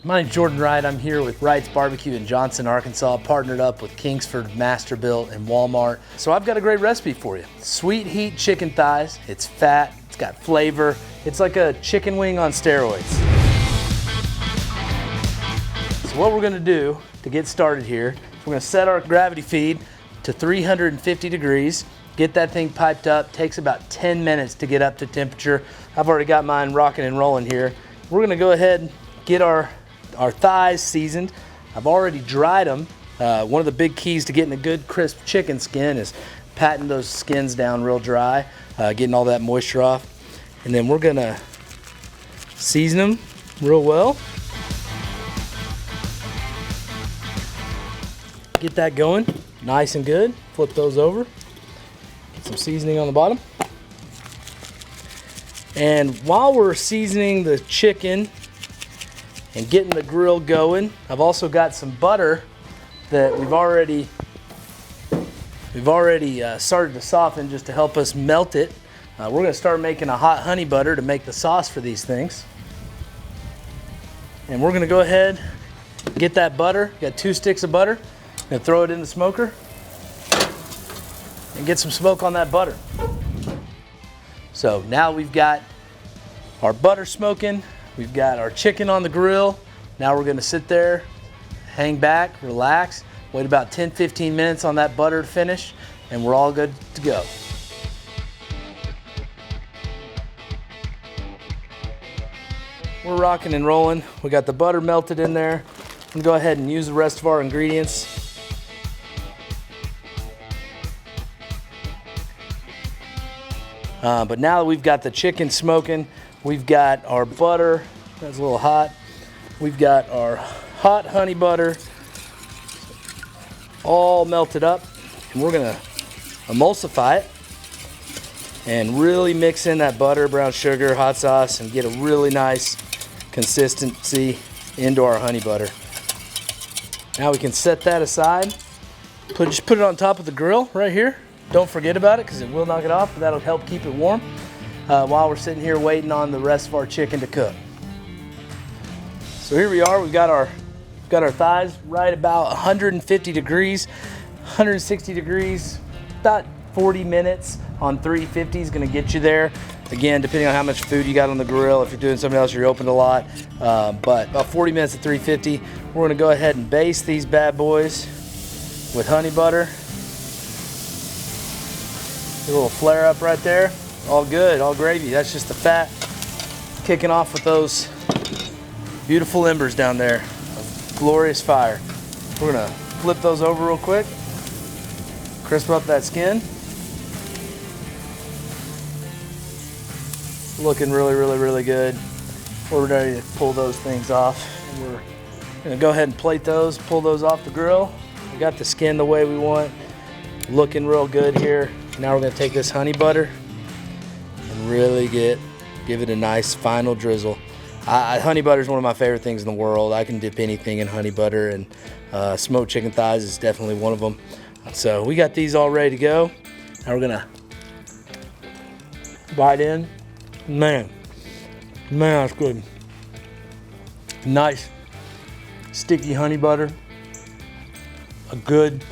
My name's Jordan Wright. I'm here with Wright's Barbecue in Johnson, Arkansas, partnered up with Kingsford, Masterbuilt, and Walmart. So I've got a great recipe for you. Sweet heat chicken thighs. It's fat, it's got flavor. It's like a chicken wing on steroids. So what we're gonna do to get started here, we're gonna set our gravity feed to 350 degrees, get that thing piped up. Takes about 10 minutes to get up to temperature. I've already got mine rocking and rolling here. We're gonna go ahead and get our thighs seasoned. I've already dried them. One of the big keys to getting a good crisp chicken skin is patting those skins down real dry, getting all that moisture off. And then we're gonna season them real well. Get that going, nice and good. Flip those over. Get some seasoning on the bottom. And while we're seasoning the chicken and getting the grill going, I've also got some butter that we've already started to soften just to help us melt it. We're gonna start making a hot honey butter to make the sauce for these things. And we're gonna go ahead, get that butter, got 2 sticks of butter, and throw it in the smoker and get some smoke on that butter. So now we've got our butter smoking, we've got our chicken on the grill. Now we're gonna sit there, hang back, relax, wait about 10-15 minutes on that butter to finish, and we're all good to go. We're rocking and rolling. We got the butter melted in there. I'm gonna go ahead and use the rest of our ingredients. But now that we've got the chicken smoking, we've got our butter, that's a little hot. We've got our hot honey butter all melted up, and we're gonna emulsify it and really mix in that butter, brown sugar, hot sauce, and get a really nice consistency into our honey butter. Now we can set that aside. Just put it on top of the grill right here. Don't forget about it because it will knock it off, but that'll help keep it warm while we're sitting here waiting on the rest of our chicken to cook. So here we are, we've got our thighs right about 150 degrees, 160 degrees, about 40 minutes on 350 is gonna get you there. Again, depending on how much food you got on the grill, if you're doing something else, you're open a lot, but about 40 minutes at 350. We're gonna go ahead and baste these bad boys with honey butter. A little flare up right there. All good, all gravy. That's just the fat kicking off with those beautiful embers down there of glorious fire. We're gonna flip those over real quick, crisp up that skin. Looking really, really, really good. We're ready to pull those things off. And we're gonna go ahead and plate those, pull those off the grill. We got the skin the way we want. Looking real good here. Now we're gonna take this honey butter and really give it a nice final drizzle. Honey butter is one of my favorite things in the world. I can dip anything in honey butter, and smoked chicken thighs is definitely one of them. So we got these all ready to go. Now we're gonna bite in. Man, that's good. Nice, sticky honey butter, a good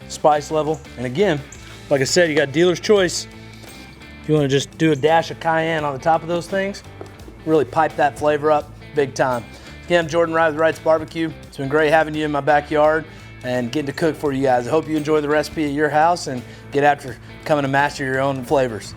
spice level, and again, like I said, you got dealer's choice. You want to just do a dash of cayenne on the top of those things, really pipe that flavor up big time. Again, I'm Jordan Wright with Wright's Barbecue. It's been great having you in my backyard and getting to cook for you guys. I hope you enjoy the recipe at your house and get after coming to master your own flavors.